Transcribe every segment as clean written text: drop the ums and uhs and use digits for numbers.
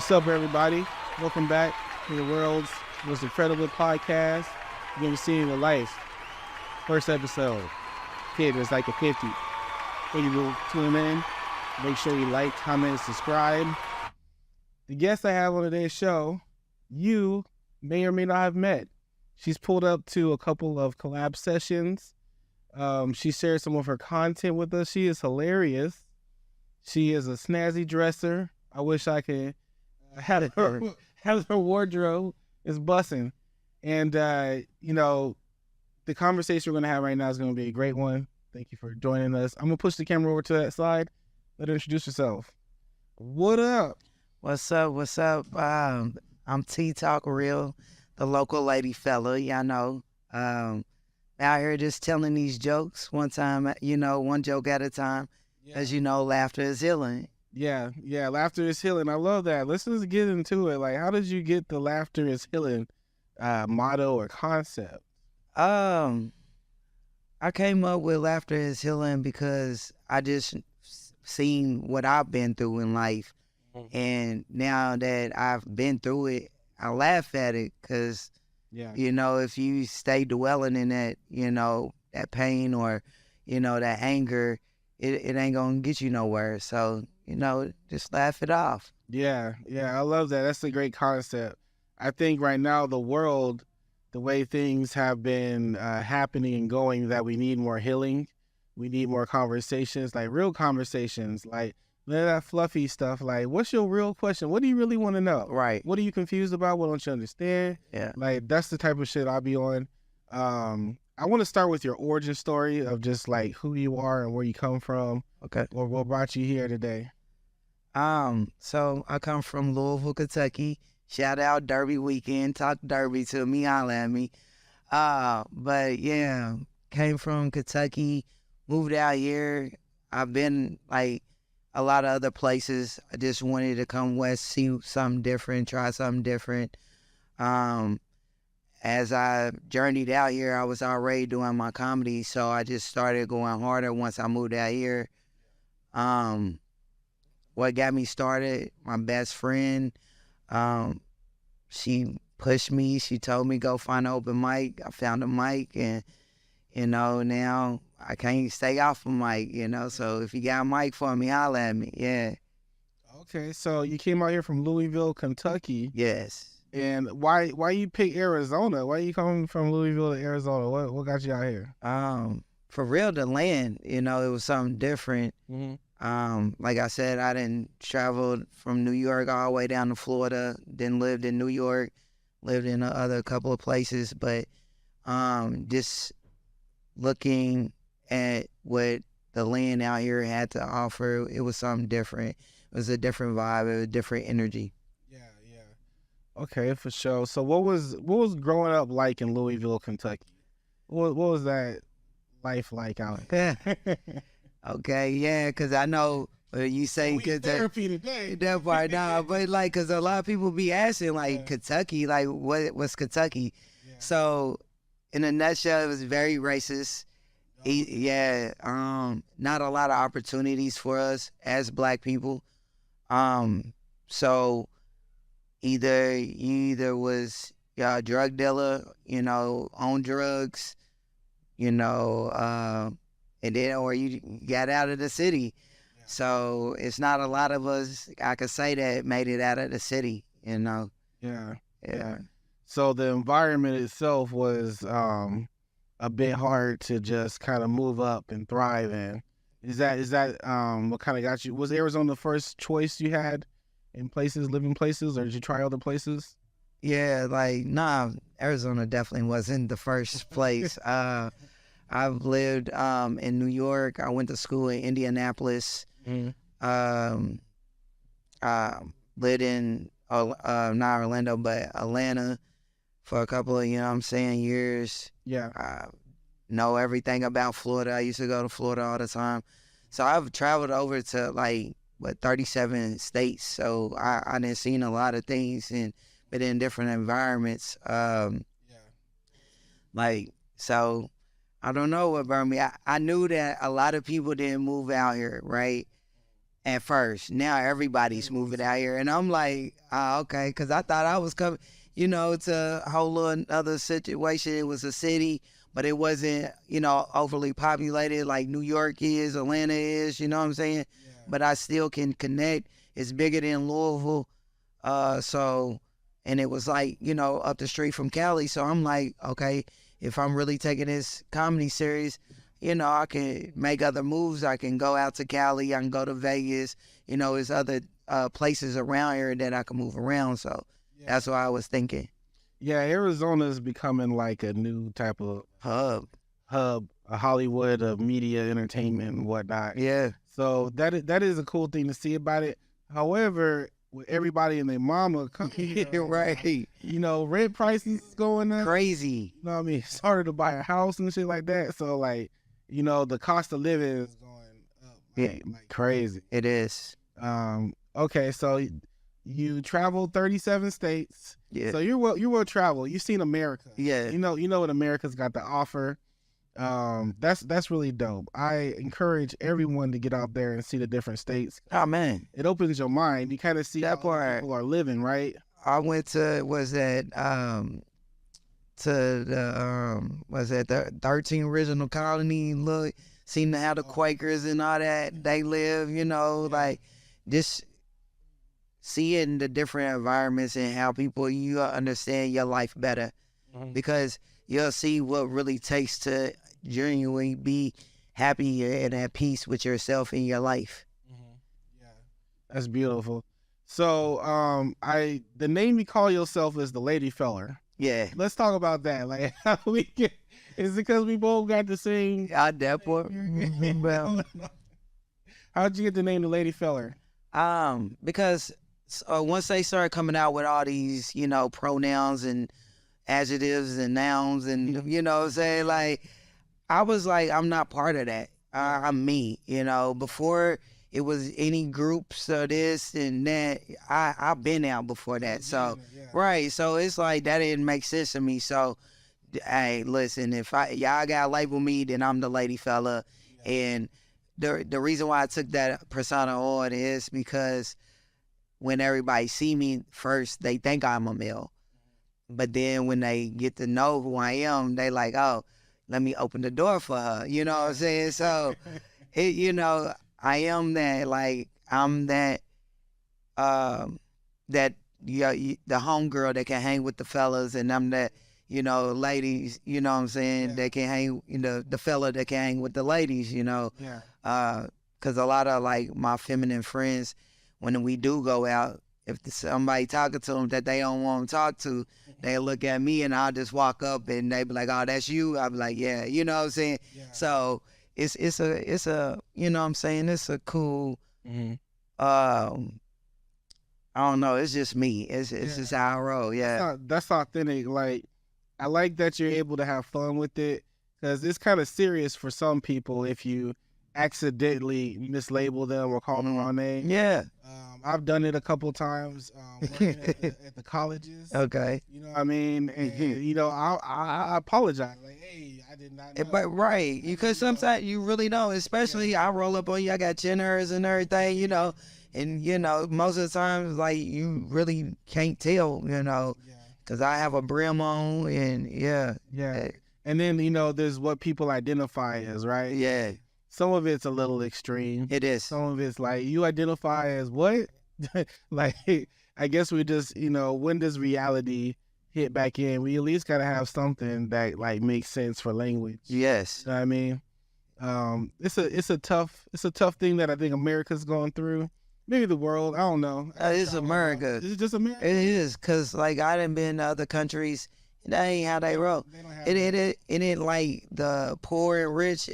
What's up, everybody? Welcome back to the world's most incredible podcast. You're going to see the life. First episode. Kid, it's like a 50. Thank you for tuning in. Make sure you like, comment, subscribe. The guest I have on today's show, you may or may not have met. She's pulled up to a couple of collab sessions. She shared some of her content with us. She is hilarious. She is a snazzy dresser. I wish I could have her wardrobe is busting. And, the conversation we're going to have right now is going to be a great one. Thank you for joining us. I'm going to push the camera over to that side. Let her introduce herself. What up? What's up? I'm T-Talk Real, the local LadyFeller, y'all know. Out here just telling these jokes one time, one joke at a time. Yeah. As you know, laughter is healing. Yeah, laughter is healing. I love that. Let's just get into it. Like, how did you get the laughter is healing motto or concept? I came up with laughter is healing because I just seen what I've been through in life. Mm-hmm. And now that I've been through it, I laugh at it because, if you stay dwelling in that, that pain or, that anger, it ain't going to get you nowhere. So, just laugh it off. Yeah, I love that. That's a great concept. I think right now the world, the way things have been happening and going, that we need more healing. We need more conversations, like real conversations, like none of that fluffy stuff. Like, what's your real question? What do you really want to know? Right. What are you confused about? What don't you understand? Yeah. Like, that's the type of shit I'll be on. I want to start with your origin story of just like who you are and where you come from. Okay. Or what brought you here today. So I come from Louisville, Kentucky. Shout out Derby weekend. Talk Derby to me, holla at me. But yeah, came from Kentucky, moved out here. I've been like a lot of other places. I just wanted to come west, see something different, try something different. As I journeyed out here, I was already doing my comedy, so I just started going harder once I moved out here. What got me started, my best friend, she pushed me. She told me go find an open mic. I found a mic, and now I can't stay off a mic. So if you got a mic for me, holla at me. Yeah. Okay, so you came out here from Louisville, Kentucky. Yes. And why you pick Arizona? Why you coming from Louisville to Arizona? What got you out here? For real, the land. It was something different. Mm-hmm. Like I said, I done traveled from New York all the way down to Florida, then lived in New York, lived in other couple of places, but just looking at what the land out here had to offer, it was something different. It was a different vibe, it was a different energy. Yeah. Okay, for sure. So what was growing up like in Louisville, Kentucky? What was that life like out here? Okay, yeah, because I know you say therapy today. That part now, but like, because a lot of people be asking, like, Kentucky, like, what's Kentucky? Yeah. So, in a nutshell, it was very racist. Not a lot of opportunities for us as Black people. So, you was a drug dealer, on drugs, and then, or you got out of the city. Yeah. So it's not a lot of us, I could say, that made it out of the city, Yeah. So the environment itself was a bit hard to just kind of move up and thrive in. Is that what kind of got you? Was Arizona the first choice you had in places, living places, or did you try other places? Yeah, Arizona definitely wasn't the first place. I've lived in New York. I went to school in Indianapolis. Mm-hmm. Lived in not Orlando, but Atlanta for a couple of years. Yeah. Know everything about Florida. I used to go to Florida all the time. So I've traveled over to 37 states. So I done seen a lot of things and been in different environments. So I don't know what burned me. I knew that a lot of people didn't move out here, right? at first. Now everybody's moving out here, and I'm like, okay, because I thought I was coming. You know, it's a whole little other situation. It was a city, but it wasn't, you know, overly populated like New York is, Atlanta is. You know what I'm saying? Yeah. But I still can connect. It's bigger than Louisville, and it was like, you know, up the street from Cali. So I'm like, okay, if I'm really taking this comedy serious, you know, I can make other moves. I can go out to Cali. I can go to Vegas. You know, there's other places around here that I can move around. So that's what I was thinking. Yeah, Arizona's becoming like a new type of hub, a Hollywood of media, entertainment, and whatnot. Yeah. So that is a cool thing to see about it. However, with everybody and their mama coming, right? You know, rent prices going up, crazy. You know what I mean? It's harder to buy a house and shit like that. So like, you know, the cost of living is going up like crazy. It is. Okay, so you traveled 37 states. Yeah. So you're well traveled. You've seen America. Yeah. You know what America's got to offer. That's really dope. I encourage everyone to get out there and see the different states. Oh man, it opens your mind. You kind of see that how part people are living, right? I went to the 13 original colony. Look, seen how the Quakers and all that they live. You know, like just seeing the different environments and how people, you understand your life better, because you'll see what really takes to genuinely be happy and at peace with yourself in your life. Yeah, that's beautiful. So, the name you call yourself is the LadyFeller. Yeah. Let's talk about that. Like, how we get, is it because we both got the same? That part. Well, how'd you get the name the LadyFeller? Because once they started coming out with all these, you know, pronouns and adjectives and nouns and, you know what I'm saying, like, I was like, I'm not part of that. I'm me, you know. Before it was any groups or this and that, I've been out before that. So, right. So it's like, that didn't make sense to me. So, hey, listen, if y'all gotta label me, then I'm the LadyFeller. Yeah. And the reason why I took that persona on is because when everybody see me first, they think I'm a male. But then when they get to know who I am, they like, oh, let me open the door for her. You know what I'm saying? So, you know, I am that, like, I'm that, the homegirl that can hang with the fellas, and I'm that, you know, ladies, you know what I'm saying, that can hang, you know, the fella that can hang with the ladies, you know. Yeah. Because a lot of, like, my feminine friends, when we do go out, if somebody talking to them that they don't want to talk to, they look at me and I'll just walk up and they be like, oh, that's you? I'll be like, yeah, you know what I'm saying? Yeah. So it's a, you know what I'm saying? It's a cool, I don't know, it's just me. It's just how I roll, yeah. That's authentic. Like, I like that you're able to have fun with it, because it's kind of serious for some people if you accidentally mislabel them or call them the wrong name. Yeah. I've done it a couple times working at the colleges. Okay. You know what I mean? And, you know, I apologize. Like, hey, I did not know. But right, because sometimes you really don't, especially I roll up on you, I got chin hairs and everything, you know, and, you know, most of the times, like, you really can't tell, you know, because I have a brim on and, yeah. And then, you know, there's what people identify as, right? Yeah. Some of it's a little extreme. It is. Some of it's like, you identify as what? Like, I guess we just, you know, when does reality hit back in? We at least got to have something that, like, makes sense for language. Yes. You know what I mean? It's a tough thing that I think America's going through. Maybe the world. I don't know. It's America. Is it just America? It is, because, like, I done been to other countries. That ain't how they roll. It ain't like the poor and rich.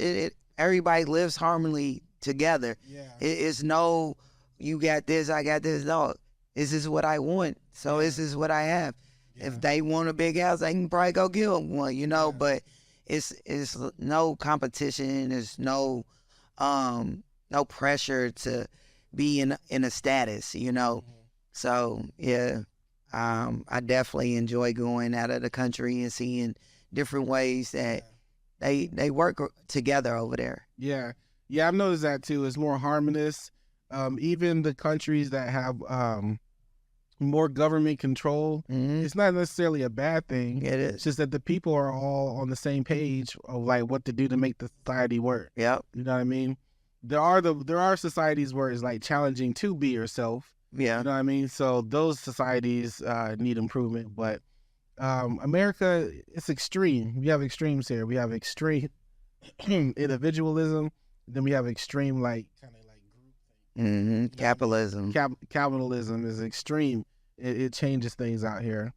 Everybody lives harmoniously together. Yeah. It's no, you got this, I got this. No, this is what I want, so this is what I have. Yeah. If they want a big house, they can probably go get one, you know. Yeah. But it's no competition. There's no pressure to be in a status, you know. Mm-hmm. So yeah, I definitely enjoy going out of the country and seeing different ways that. They work together over there. Yeah, I've noticed that too. It's more harmonious. even the countries that have more government control, it's not necessarily a bad thing. It is. It's just that the people are all on the same page of like what to do to make the society work. Yep. You know what I mean? There are societies where it's like challenging to be yourself. Yeah. You know what I mean? So those societies need improvement. But America, it's extreme. We have extremes here. We have extreme individualism. Then we have extreme like kind of like group thing. Capitalism. Capitalism is extreme. It changes things out here.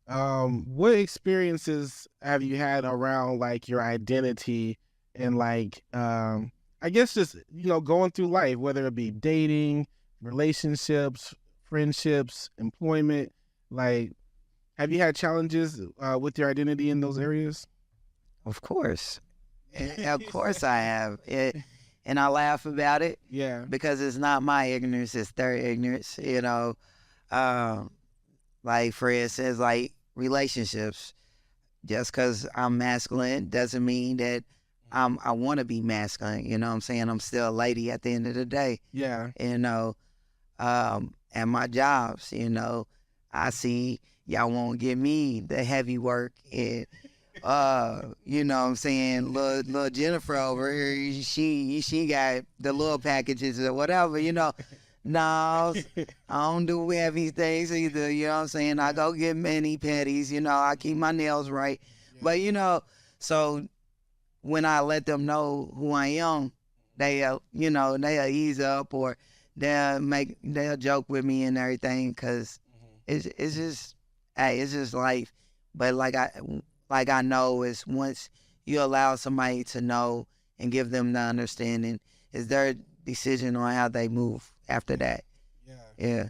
What experiences have you had around like your identity and like I guess just going through life, whether it be dating, relationships, friendships, employment? Like, have you had challenges with your identity in those areas? Of course. Of course I have. And I laugh about it. Yeah. Because it's not my ignorance, it's their ignorance, Like, for instance, like relationships. Just because I'm masculine doesn't mean that I want to be masculine. You know what I'm saying? I'm still a lady at the end of the day. Yeah. And my jobs, I see y'all won't give me the heavy work. And, you know what I'm saying? Little Jennifer over here, she got the little packages or whatever, No, I don't do heavy things either, you know what I'm saying? I go get mani pedis, I keep my nails right. Yeah. But, so when I let them know who I am, they'll ease up or they'll joke with me and everything because it's just life. But like I know is once you allow somebody to know and give them the understanding, it's their decision on how they move after that. Yeah.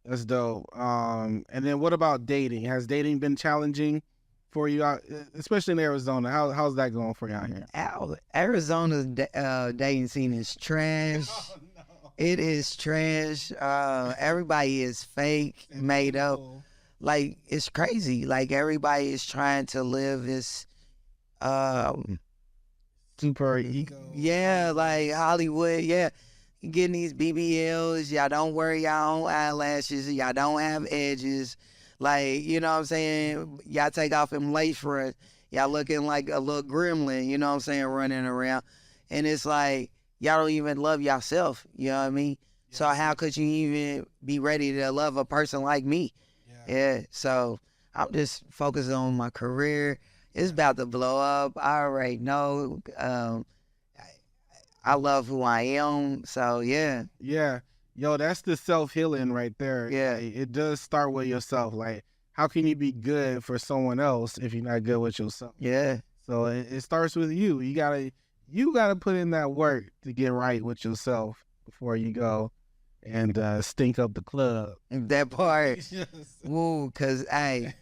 That's dope. And then what about dating? Has dating been challenging for you out, especially in Arizona? How's that going for you out here? Arizona's dating scene is trash. Oh, no. It is trash. Everybody is fake, and made up. Like, it's crazy. Like, everybody is trying to live this super ego. Yeah, like Hollywood. Yeah. Getting these BBLs. Y'all don't wear y'all own eyelashes. Y'all don't have edges. Like, you know what I'm saying? Y'all take off them lace fronts. Y'all looking like a little gremlin, you know what I'm saying, running around. And it's like, y'all don't even love yourself, you know what I mean? Yeah. So how could you even be ready to love a person like me? Yeah. So I'm just focused on my career. It's about to blow up. I already know. I love who I am. So, yeah. Yeah. Yo, that's the self-healing right there. Yeah. It does start with yourself. Like, how can you be good for someone else if you're not good with yourself? Yeah. So it starts with you. You gotta put in that work to get right with yourself before you go and stink up the club. That part. Woo, because, hey,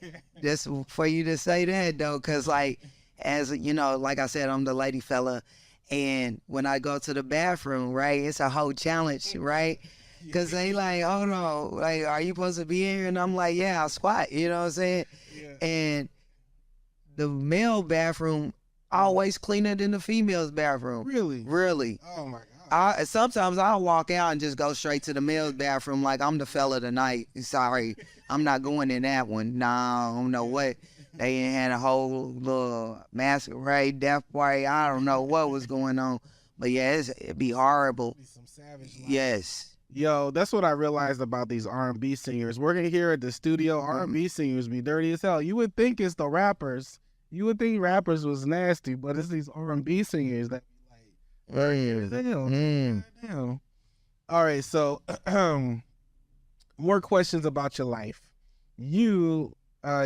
just for you to say that, though, because, like, as, like I said, I'm the lady fella, and when I go to the bathroom, right, it's a whole challenge, right? Because they like, hold on, like, are you supposed to be here? And I'm like, yeah, I'll squat, you know what I'm saying? Yeah. And the male bathroom always cleaner than the female's bathroom. Really? Really. Oh, my God. Sometimes I'll walk out and just go straight to the male's bathroom like I'm the fella tonight. Sorry, I'm not going in that one. Nah, I don't know what. They had a whole little masquerade, death party. I don't know what was going on. But yeah, it'd be horrible. Some savage life. Yes. Yo, that's what I realized about these R&B singers. Working here at the studio, R&B singers be dirty as hell. You would think it's the rappers. You would think rappers was nasty, but it's these R&B singers that be like, damn. All right, so more questions about your life. You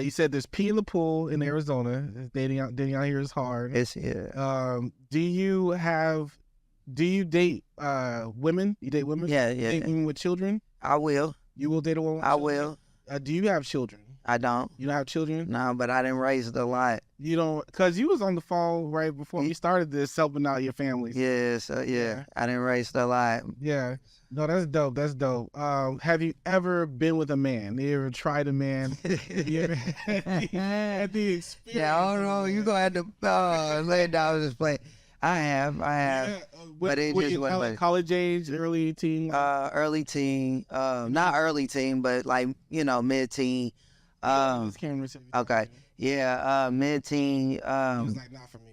said there's pee in the pool in Arizona. Dating out here is hard. It's, yeah. Do you date women? You date women? Yeah. Date women with children? I will. You will date a woman with children? I will. Do you have children? I don't. You don't have children? No, but I didn't raise it a lot. You don't, because you was on the phone right before we started this, helping out your families. Yes, yeah. I didn't raise it a lot. Yeah. No, that's dope. That's dope. Have you ever been with a man? You ever tried a man? You ever had the experience? Yeah, I don't know. You gonna have to lay it down and just play. I have. Yeah. But it Were just you wasn't. college age, early teen? Early teen. Not early teen, but like mid-teen. This camera said- Okay. Yeah. Mid-teen. It was like, not for me.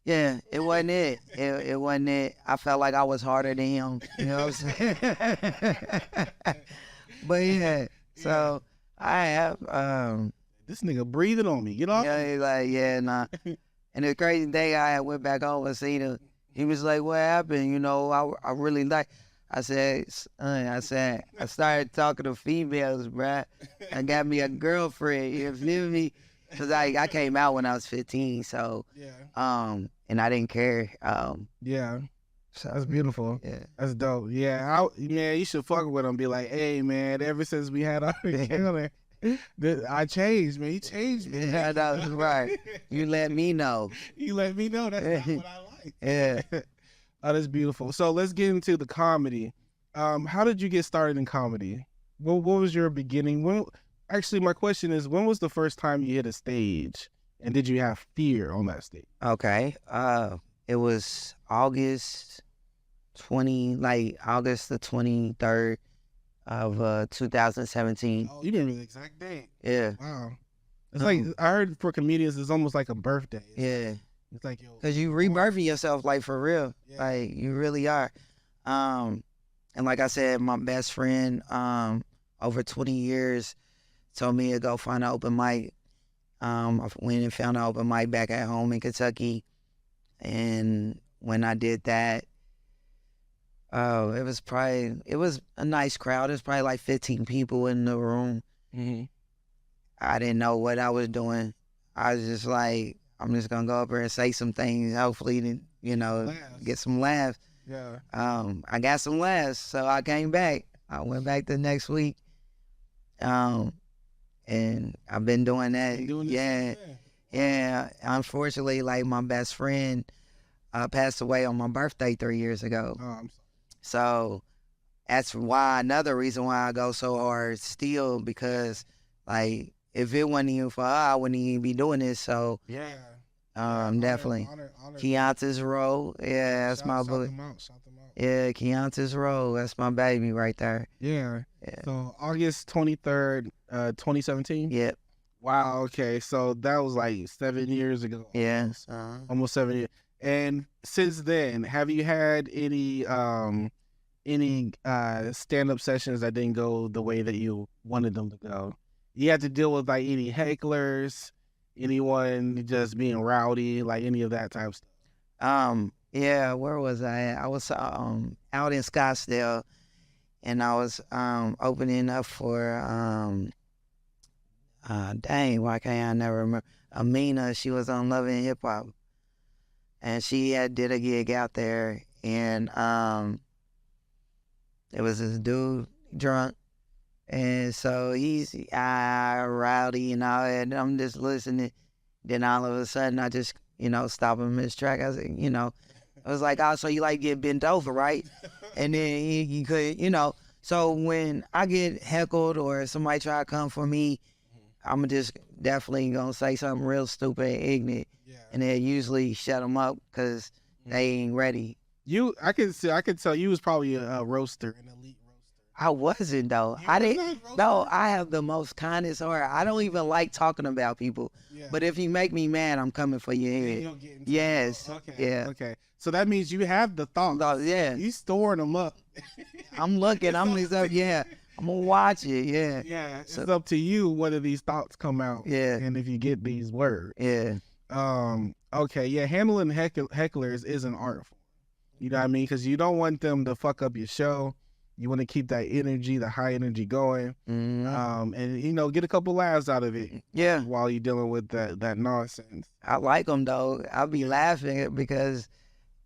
Yeah, it wasn't it. It wasn't it. I felt like I was harder than him. You know what I'm saying? But yeah, so I have. This nigga breathing on me. Get off. Yeah, he's like, yeah, nah. And the crazy thing, I went back home and seen him. He was like, "What happened? You know, I really like." I said, I started talking to females, bruh. I got me a girlfriend. You feel me? Cause I came out when I was 15, so and I didn't care. Yeah. So That's beautiful. yeah. That's dope. Yeah, you should fuck with him. Be like, hey, man, ever since we had our encounter, I changed, man. You changed me. Yeah, that's right. You let me know. You let me know that's not what I like. Yeah. Oh, that's beautiful. So let's get into the comedy. How did you get started in comedy? What was your beginning? Actually, my question is, when was the first time you hit a stage? And did you have fear on that stage? Okay. It was August the 23rd of 2017. Oh, you remember the exact date. Yeah. Wow. It's like, I heard for comedians, it's almost like a birthday. Yeah. It's like, yo. Because you rebirthing yourself, like, for real. Yeah. Like, you really are. And like I said, my best friend, over 20 years, told me to go find an open mic. I went and found an open mic back at home in Kentucky. And when I did that, it was a nice crowd. It was probably like 15 people in the room. Mm-hmm. I didn't know what I was doing. I was just like, I'm just gonna go up there and say some things, hopefully, to, get some laughs. Yeah. I got some laughs, so I came back. I went back the next week. And I've been doing that. Yeah. Unfortunately, like, my best friend passed away on my birthday 3 years ago. Oh, I'm sorry. So that's another reason why I go so hard still, because, like, if it wasn't even for her, I wouldn't even be doing this. So Yeah. definitely. Honor. Keonta's Road. Yeah, that's my book. Shout them out. Yeah, Keonta's Road. That's my baby right there. Yeah. Yeah. So August 23rd, 2017? Yep. Wow, okay. So that was like 7 years ago. Yeah. Almost 7 years. And since then, have you had any stand-up sessions that didn't go the way that you wanted them to go? You had to deal with like any hecklers, anyone just being rowdy, like any of that type of stuff? Yeah, where was I at? I was out in Scottsdale, and I was opening up for dang, why can't I never remember? Amina, she was on Love and Hip Hop, and she did a gig out there, and it was this dude drunk, and so he's rowdy and all that, and I'm just listening. Then all of a sudden, I just stop him in his track. I said, I was like, oh, so you like get bent over, right? And then he could, So when I get heckled or somebody try to come for me, I'm just definitely gonna say something real stupid and ignorant, and then usually shut them up because they ain't ready. I could tell you was probably a roaster, an elite roaster. I wasn't though. I didn't. No, I have the most kindest heart. I don't even like talking about people. Yeah. But if you make me mad, I'm coming for your head. Yes. Okay. Yeah. Okay. So that means you have the thoughts. Yeah. You storing them up. I'm looking. I'm up. Yeah. I'm gonna watch it. Yeah. Yeah. It's up to you whether these thoughts come out. Yeah. And if you get these words. Yeah. Okay. Yeah. Handling hecklers is an art form. You know what I mean? Because you don't want them to fuck up your show. You want to keep that energy, the high energy going, and get a couple laughs out of it. Yeah. While you're dealing with that nonsense. I like them though. I'll be laughing because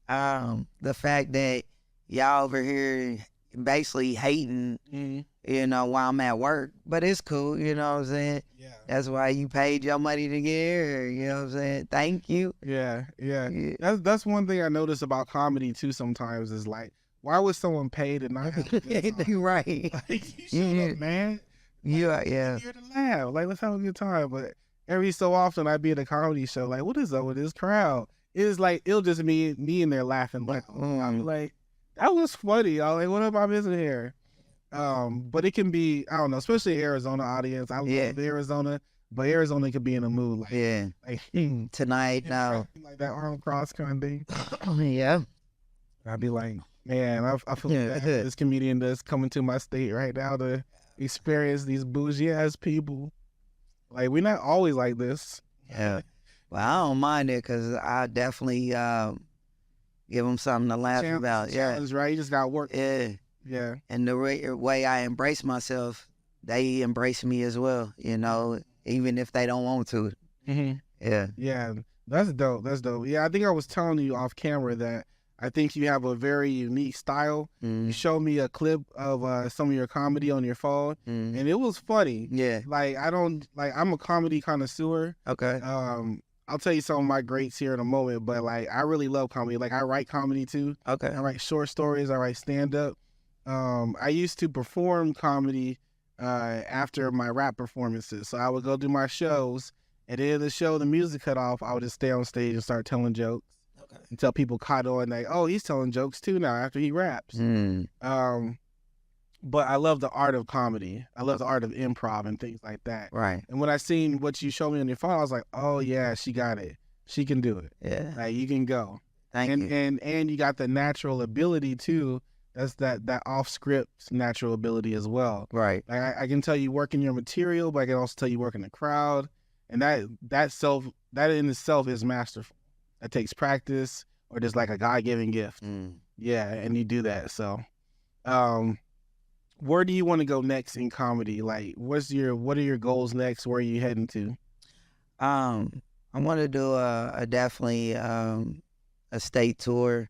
the fact that y'all over here basically hating, while I'm at work, but it's cool. You know what I'm saying? Yeah. That's why you paid your money to get here. You know what I'm saying? Thank you. Yeah. That's one thing I notice about comedy too. Sometimes is like, why would someone pay to not have a good time? Right. Like, you shut up, man. Yeah. You're here to laugh. Like, let's have a good time. But every so often I'd be at a comedy show like, what is up with this crowd? it's like it'll just me in there laughing. Like, I'm like, that was funny. I'm like, what am I missing here? But it can be, I don't know, especially Arizona audience. I love Arizona, but Arizona could be in a mood like tonight now, like that arm cross kind of thing. Yeah. I'd be like, man, I feel like this comedian that's coming to my state right now to experience these bougie ass people. Like, we're not always like this. Yeah. Well, I don't mind it because I definitely give them something to laugh about. Challenge, right? You just got to work. Yeah. Yeah. And the way I embrace myself, they embrace me as well, you know, even if they don't want to. Mm-hmm. Yeah. Yeah. That's dope. That's dope. Yeah, I think I was telling you off camera that I think you have a very unique style. You showed me a clip of some of your comedy on your phone, and it was funny. Yeah. Like, I'm a comedy connoisseur. Okay. I'll tell you some of my greats here in a moment, but like, I really love comedy. Like, I write comedy too. Okay. I write short stories. I write stand-up. I used to perform comedy after my rap performances. So I would go do my shows. At the end of the show, the music cut off. I would just stay on stage and start telling jokes. Okay. Until people caught on, like, oh, he's telling jokes too now after he raps. But I love the art of comedy. I love the art of improv and things like that. Right. And when I seen what you showed me on your phone, I was like, oh yeah, she got it. She can do it. Yeah. Like, you can go. Thank you. And you got the natural ability too. That's that off script natural ability as well. Right. Like, I can tell you work in your material, but I can also tell you work in the crowd. And that in itself is masterful. That takes practice or just like a God-given gift. Yeah, and you do that. So where do you want to go next in comedy? Like, what are your goals next? Where are you heading to? I want to do definitely a state tour.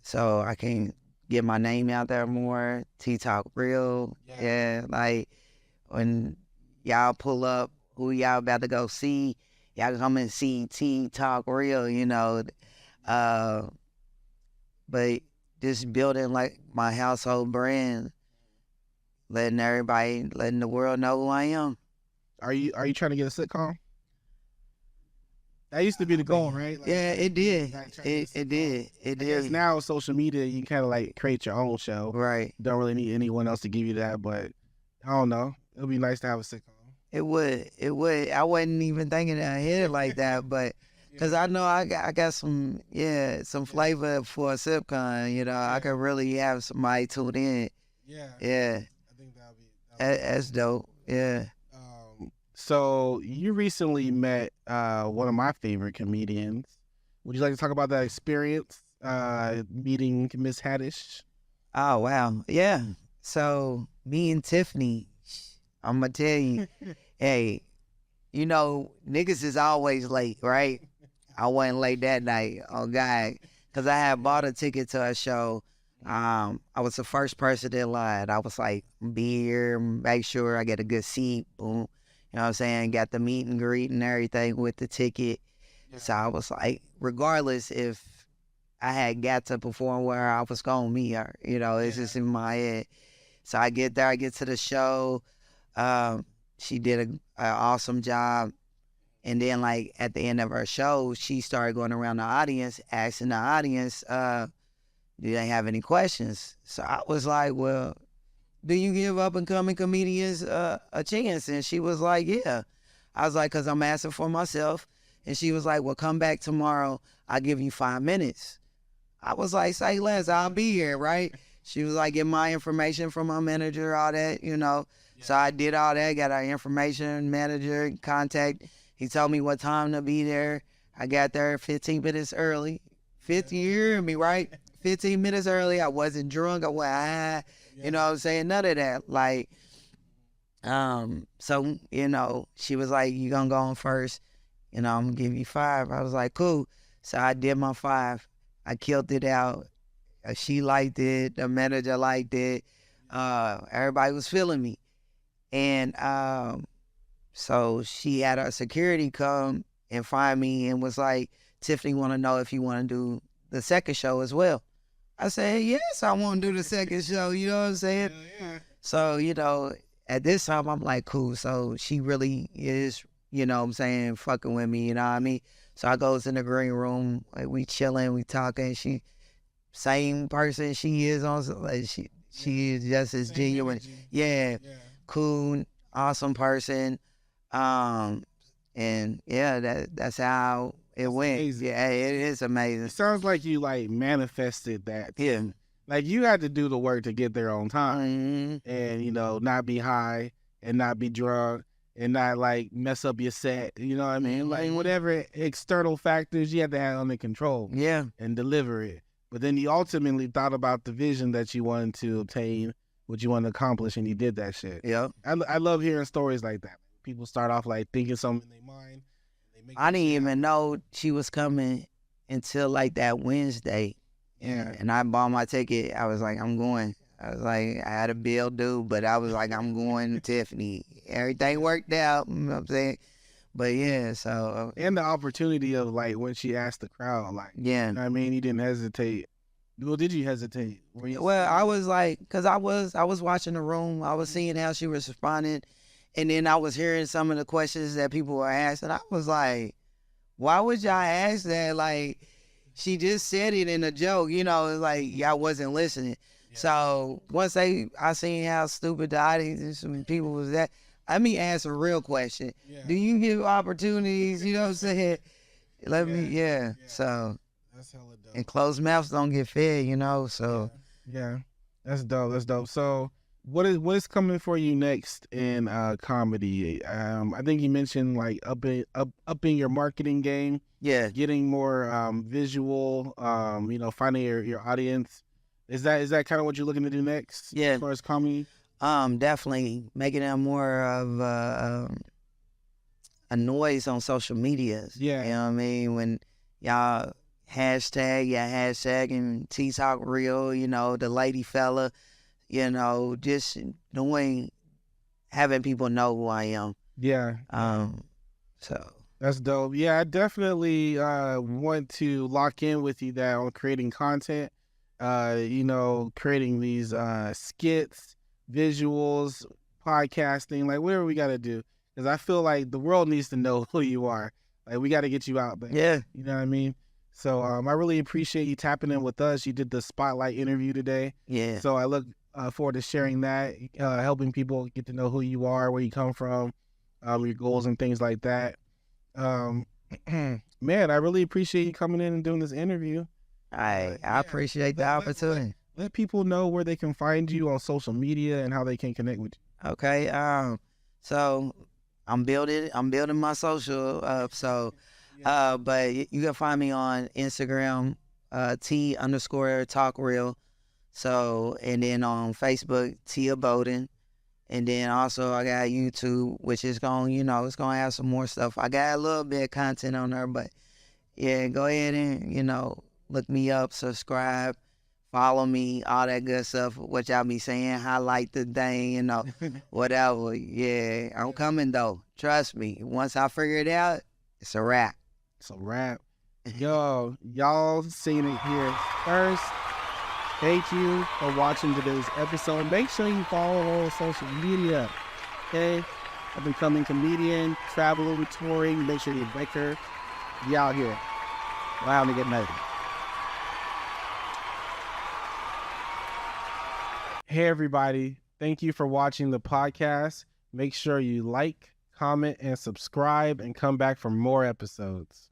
So I can get my name out there more. T-Talk Real. Yeah, like when y'all pull up, who y'all about to go see, y'all come and see T-Talk Real, you know. But just building like my household brand, letting the world know who I am. Are you trying to get a sitcom? That used to be the goal, right? Like, yeah, it did. It did. Now social media, you kind of like create your own show. Right. Don't really need anyone else to give you that, but I don't know. It would be nice to have a sitcom. It would. I wasn't even thinking ahead like that, but because I know I got some flavor for a sitcom. You know, I could really have somebody tune in. Yeah. I think that's dope. Yeah. So you recently met one of my favorite comedians. Would you like to talk about that experience meeting Miss Haddish? Oh wow, yeah. So me and Tiffany, I'm gonna tell you, hey, you know, niggas is always late, right? I wasn't late that night, oh God, because I had bought a ticket to a show. I was the first person in line. I was like, be here, make sure I get a good seat, boom. You know what I'm saying? Got the meet and greet and everything with the ticket. Yeah. So I was like, regardless if I had got to perform where I was going to meet her, you know, it's just in my head. So I get there, I get to the show. She did an awesome job. And then, like, at the end of her show, she started going around the audience, asking the audience, do they have any questions? So I was like, well, do you give up and coming comedians a chance? And she was like, yeah. I was like, because I'm asking for myself. And she was like, well, come back tomorrow. I'll give you 5 minutes. I was like, say less, I'll be here, right? She was like, get my information from my manager, all that, you know. Yeah. So I did all that, got our information, manager, contact. He told me what time to be there. I got there 15 minutes early. 50, you hear me, right? 15 minutes early. I wasn't drunk. I went, you know what I'm saying? None of that. Like, so, you know, she was like, you gonna go on first? You know, I'm gonna give you 5. I was like, cool. So I did my 5. I killed it out. She liked it. The manager liked it. Everybody was feeling me. And so she had her security come and find me and was like, Tiffany want to know if you want to do the second show as well. I said, yes, I want to do the second show. You know what I'm saying? Yeah. So, you know, at this time, I'm like, cool. So she really is, you know what I'm saying, fucking with me, you know what I mean? So I goes in the green room, like we chilling, we talking. She same person she is on, like she is just as genuine. Yeah, cool, awesome person. And yeah, that's how it went. Amazing. Yeah, it is amazing. It sounds like you like manifested that. Yeah. Like you had to do the work to get there on time, Mm-hmm. and not be high and not be drunk and not like mess up your set. You know what I mean? Like whatever external factors you had to have under control. Yeah. And deliver it. But then you ultimately thought about the vision that you wanted to obtain, what you wanted to accomplish, and you did that shit. Yeah. I love hearing stories like that. People start off like thinking something in their mind. I didn't even know she was coming until like that Wednesday. Yeah. And I bought my ticket. I was like, I'm going. I was like, I had a bill due, but I was like, I'm going to Tiffany. Everything worked out, you know what I'm saying? But yeah, so. And the opportunity of like when she asked the crowd, like, Yeah. You know what I mean? You didn't hesitate. Well, did you hesitate? Well, I was like, because I was watching the room. I was seeing how she was responding. And then I was hearing some of the questions that people were asking. I was like, why would y'all ask that? Like, she just said it in a joke, like y'all wasn't listening. Yeah. So once I seen how stupid the audience and people was that, let me ask a real question. Yeah. Do you give opportunities, you know what I'm saying? Let me. So that's hella dope. And closed mouths don't get fed, so. Yeah. That's dope. So what is coming for you next in comedy? I think you mentioned like upping your marketing game. Yeah. Getting more visual, finding your audience. Is that kind of what you're looking to do next? Yeah. As far as comedy? Definitely making it more of a noise on social medias. Yeah. You know what I mean? When y'all hashtagging T-Talk Real, the LadyFeller, just having people know who I am. Yeah. So. That's dope. Yeah, I definitely want to lock in with you there on creating content, creating these skits, visuals, podcasting, like whatever we got to do. Because I feel like the world needs to know who you are. Like we got to get you out there. Yeah. You know what I mean? So I really appreciate you tapping in with us. You did the Spotlight interview today. Yeah. So I look forward to sharing that, helping people get to know who you are, where you come from, your goals and things like that. Man, I really appreciate you coming in and doing this interview. I appreciate the opportunity. Let people know where they can find you on social media and how they can connect with you. Okay. So I'm building my social up. So, but you can find me on Instagram, T_Talk Real. So, and then on Facebook, Tia Bowden. And then also I got YouTube, which is it's gonna have some more stuff. I got a little bit of content on there, but yeah, go ahead and, look me up, subscribe, follow me, all that good stuff, what y'all be saying, highlight the thing, whatever. Yeah, I'm coming though. Trust me. Once I figure it out, it's a wrap. It's a wrap. Yo, y'all seen it here first. Thank you for watching today's episode. Make sure you follow on social media. Okay? Up and coming comedian, traveling, touring. Make sure you break her. Be out here. Wow, to get married. Hey, everybody. Thank you for watching the podcast. Make sure you like, comment, and subscribe, and come back for more episodes.